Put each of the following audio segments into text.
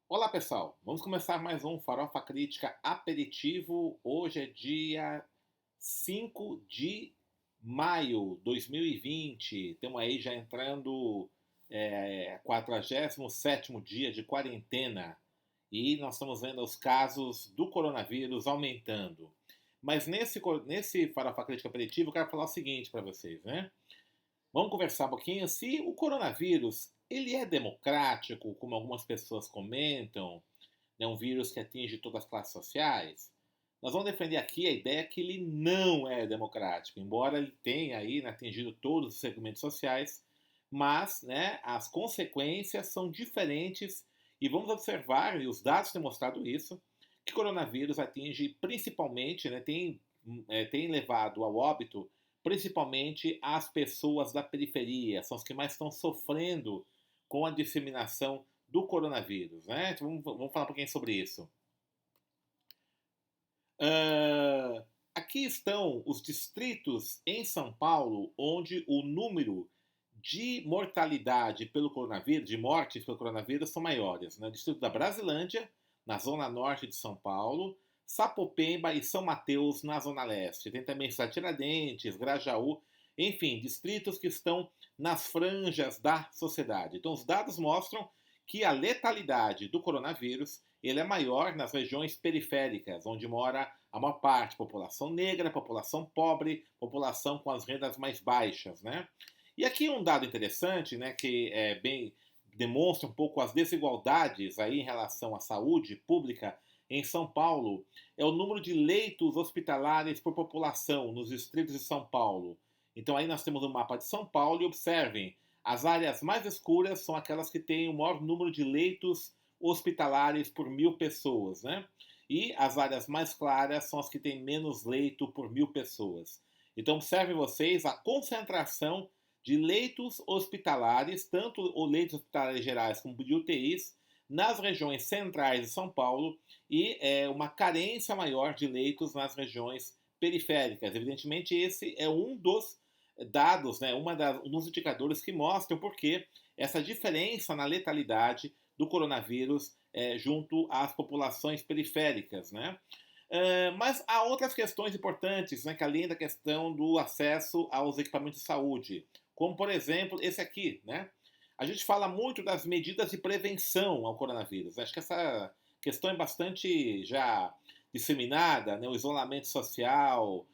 Olá pessoal, vamos começar mais um Farofa Crítica Aperitivo. Hoje é dia 5 de maio de 2020. Estamos aí já entrando 47º dia de quarentena e nós estamos vendo os casos do coronavírus aumentando. Mas nesse Farofa Crítica Aperitivo eu quero falar o seguinte para vocês, né? Vamos conversar um pouquinho se o coronavírus ele é democrático, como algumas pessoas comentam, né, um vírus que atinge todas as classes sociais. Nós vamos defender aqui a ideia que ele não é democrático, embora ele tenha aí, né, atingido todos os segmentos sociais, mas, né, as consequências são diferentes e vamos observar, e os dados têm mostrado isso, que o coronavírus atinge principalmente, né, tem levado ao óbito principalmente as pessoas da periferia, são os que mais estão sofrendo com a disseminação do coronavírus, né? Então, vamos falar um pouquinho sobre isso. Aqui estão os distritos em São Paulo onde o número de mortalidade pelo coronavírus, de mortes pelo coronavírus, são maiores. Né? O distrito da Brasilândia, na zona norte de São Paulo, Sapopemba e São Mateus, na zona leste. Tem também Tiradentes, Grajaú, enfim, distritos que estão nas franjas da sociedade. Então, os dados mostram que a letalidade do coronavírus ele é maior nas regiões periféricas, onde mora a maior parte, população negra, população pobre, população com as rendas mais baixas, né? E aqui um dado interessante, né, que demonstra um pouco as desigualdades aí em relação à saúde pública em São Paulo, é o número de leitos hospitalares por população nos distritos de São Paulo. Então aí nós temos o mapa de São Paulo e observem, as áreas mais escuras são aquelas que têm o maior número de leitos hospitalares por 1.000 pessoas, né? E as áreas mais claras são as que têm menos leito por 1.000 pessoas. Então observem vocês a concentração de leitos hospitalares, tanto os leitos hospitalares gerais como de UTIs, nas regiões centrais de São Paulo e uma carência maior de leitos nas regiões periféricas. Evidentemente, esse é um dos dados, né, um dos indicadores que mostram porque essa diferença na letalidade do coronavírus junto às populações periféricas, né? Mas há outras questões importantes, né, que além da questão do acesso aos equipamentos de saúde, como por exemplo esse aqui, né? A gente fala muito das medidas de prevenção ao coronavírus. Acho que essa questão é bastante já disseminada, né? O isolamento social,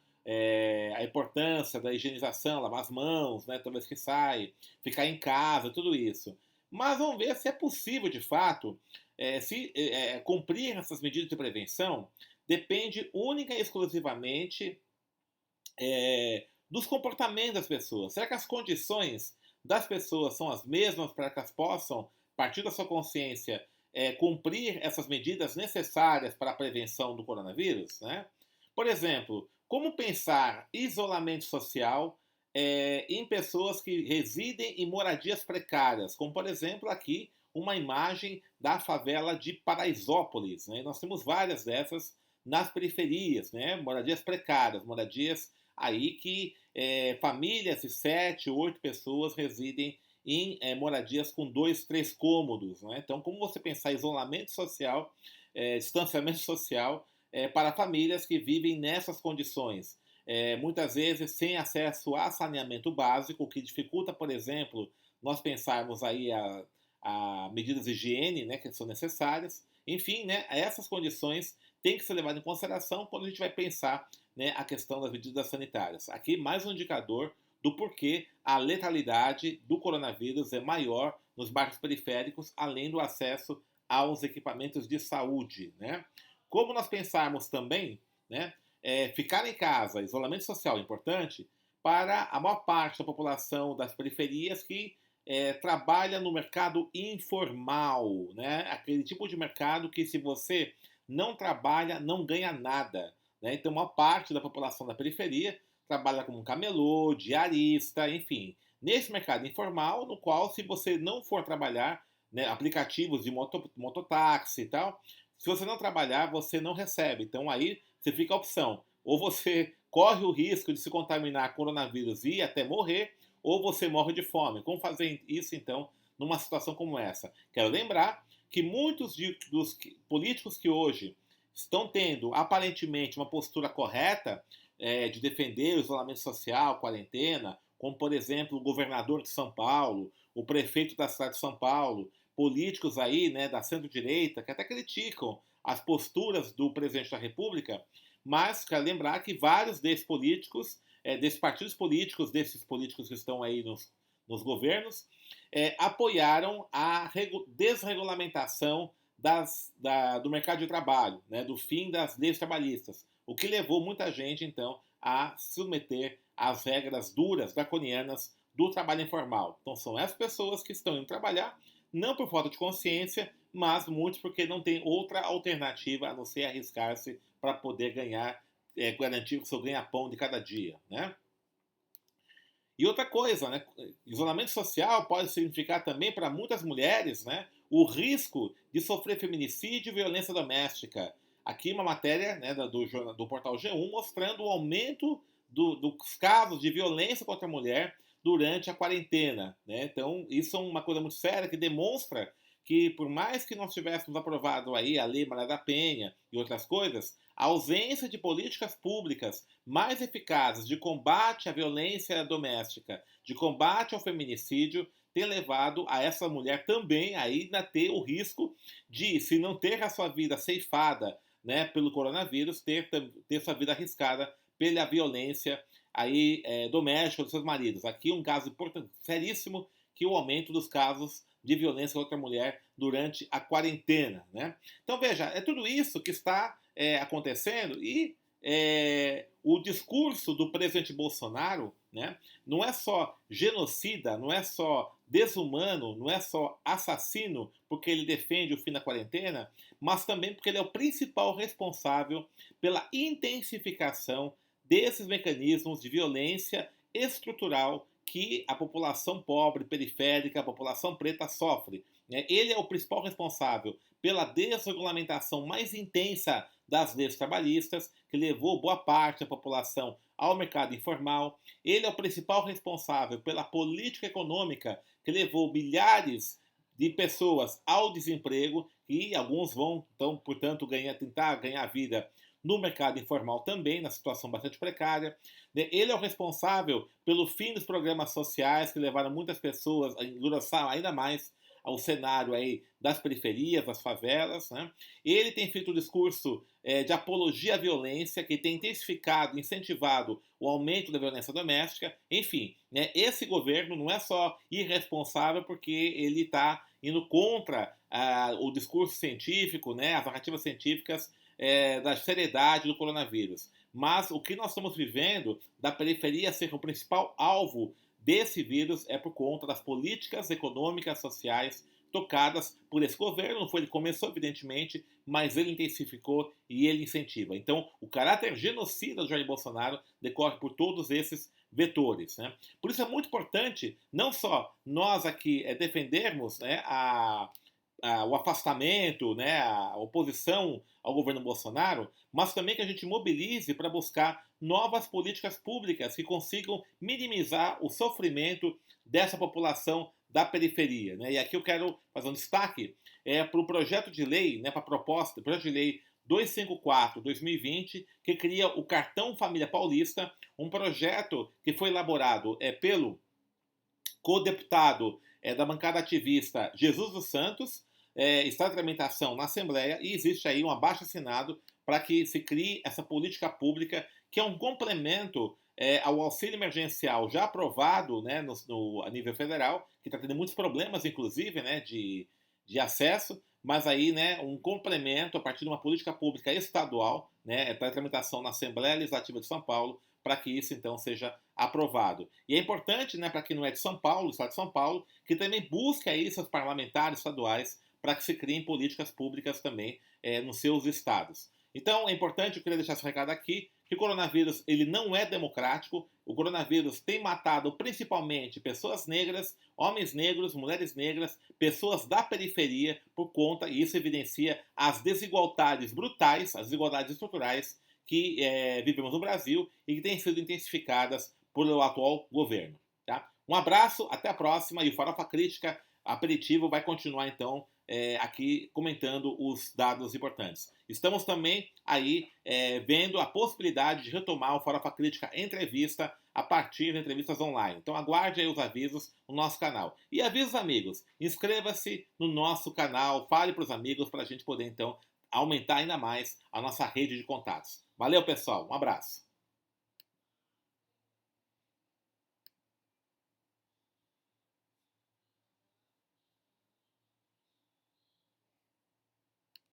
a importância da higienização, lavar as mãos, né, toda vez que sai, ficar em casa, tudo isso. Mas vamos ver se é possível, de fato, se cumprir essas medidas de prevenção depende única e exclusivamente dos comportamentos das pessoas. Será que as condições das pessoas são as mesmas para que elas possam, a partir da sua consciência, cumprir essas medidas necessárias para a prevenção do coronavírus? Né? Por exemplo, como pensar isolamento social em pessoas que residem em moradias precárias, como por exemplo aqui uma imagem da favela de Paraisópolis. Né? Nós temos várias dessas nas periferias, né? Moradias precárias, moradias aí que famílias de 7, 8 pessoas residem em moradias com 2, 3 cômodos. Né? Então, como você pensar isolamento social, distanciamento social para famílias que vivem nessas condições? Muitas vezes sem acesso a saneamento básico, o que dificulta, por exemplo, nós pensarmos aí a medidas de higiene, né, que são necessárias. Enfim, né, essas condições têm que ser levadas em consideração quando a gente vai pensar, né, a questão das medidas sanitárias. Aqui mais um indicador do porquê a letalidade do coronavírus é maior nos bairros periféricos, além do acesso aos equipamentos de saúde. Né? Como nós pensarmos também, né, ficar em casa, isolamento social é importante para a maior parte da população das periferias que trabalha no mercado informal, né? Aquele tipo de mercado que se você não trabalha, não ganha nada. Né? Então, uma parte da população da periferia trabalha como um camelô, diarista, enfim. Nesse mercado informal, no qual, se você não for trabalhar, né, aplicativos de mototáxi e tal, se você não trabalhar, você não recebe. Então, aí você fica a opção. Ou você corre o risco de se contaminar com coronavírus e até morrer, ou você morre de fome. Como fazer isso, então, numa situação como essa? Quero lembrar que muitos dos políticos que hoje estão tendo aparentemente uma postura correta de defender o isolamento social, quarentena, como por exemplo o governador de São Paulo, o prefeito da cidade de São Paulo, políticos aí, né, da centro-direita, que até criticam as posturas do presidente da República, mas quero lembrar que vários desses políticos, desses partidos políticos, desses políticos que estão aí nos governos, apoiaram a desregulamentação do mercado de trabalho, né, do fim das leis trabalhistas, o que levou muita gente, então, a se submeter às regras duras, draconianas do trabalho informal. Então, são essas pessoas que estão indo trabalhar, não por falta de consciência, mas muitos porque não tem outra alternativa a não ser arriscar-se para poder ganhar, garantir o seu ganha-pão de cada dia, né? E outra coisa, né? Isolamento social pode significar também para muitas mulheres, né, o risco de sofrer feminicídio e violência doméstica. Aqui uma matéria, né, do portal G1 mostrando o aumento dos casos de violência contra a mulher durante a quarentena, né? Então isso é uma coisa muito séria que demonstra que por mais que nós tivéssemos aprovado aí a Lei Maria da Penha e outras coisas, a ausência de políticas públicas mais eficazes de combate à violência doméstica, de combate ao feminicídio, tem levado a essa mulher também ainda ter o risco de, se não ter a sua vida ceifada, né, pelo coronavírus, ter sua vida arriscada pela violência aí, doméstica dos seus maridos. Aqui um caso importante, seríssimo, que é o aumento dos casos de violência contra a mulher durante a quarentena, né? Então veja, é tudo isso que está acontecendo e o discurso do presidente Bolsonaro, né, não é só genocida, não é só desumano, não é só assassino porque ele defende o fim da quarentena, mas também porque ele é o principal responsável pela intensificação desses mecanismos de violência estrutural que a população pobre, periférica, a população preta sofre. Ele é o principal responsável pela desregulamentação mais intensa das leis trabalhistas, que levou boa parte da população ao mercado informal. Ele é o principal responsável pela política econômica, que levou milhares de pessoas ao desemprego, e alguns vão, então, portanto, tentar ganhar vida no mercado informal também, na situação bastante precária. Ele é o responsável pelo fim dos programas sociais, que levaram muitas pessoas a engrossar ainda mais ao cenário aí das periferias, das favelas, né? Ele tem feito um discurso de apologia à violência, que tem intensificado, incentivado o aumento da violência doméstica. Enfim, né, esse governo não é só irresponsável porque ele está indo contra o discurso científico, né, as narrativas científicas da seriedade do coronavírus. Mas o que nós estamos vivendo, da periferia ser o principal alvo desse vírus, é por conta das políticas econômicas, sociais tocadas por esse governo. Não foi ele que começou, evidentemente, mas ele intensificou e ele incentiva. Então, o caráter genocida do Jair Bolsonaro decorre por todos esses vetores, né? Por isso é muito importante, não só nós aqui defendermos, né, o afastamento, né, a oposição ao governo Bolsonaro, mas também que a gente mobilize para buscar novas políticas públicas que consigam minimizar o sofrimento dessa população da periferia, né? E aqui eu quero fazer um destaque para o projeto de lei, né, para a proposta, projeto de lei 254/2020, que cria o Cartão Família Paulista, um projeto que foi elaborado pelo co-deputado da bancada ativista Jesus dos Santos, está em tramitação na Assembleia e existe aí um abaixo-assinado para que se crie essa política pública, que é um complemento ao auxílio emergencial já aprovado, né, a nível federal, que está tendo muitos problemas, inclusive, né, de acesso, mas aí, né, um complemento a partir de uma política pública estadual, né, está em tramitação na Assembleia Legislativa de São Paulo, para que isso então seja aprovado. E é importante, né, para quem não é de São Paulo, do estado de São Paulo, que também busque aí seus parlamentares estaduais para que se criem políticas públicas também nos seus estados. Então é importante, eu queria deixar esse recado aqui, que o coronavírus ele não é democrático, o coronavírus tem matado principalmente pessoas negras, homens negros, mulheres negras, pessoas da periferia, por conta, e isso evidencia as desigualdades brutais, as desigualdades estruturais que vivemos no Brasil e que têm sido intensificadas pelo atual governo. Tá? Um abraço, até a próxima, e o Farofa Crítica Aperitivo vai continuar então aqui comentando os dados importantes. Estamos também aí vendo a possibilidade de retomar o Farofa Crítica Entrevista a partir de entrevistas online. Então aguarde aí os avisos no nosso canal. E avise os amigos, inscreva-se no nosso canal, fale para os amigos para a gente poder então aumentar ainda mais a nossa rede de contatos. Valeu, pessoal, um abraço.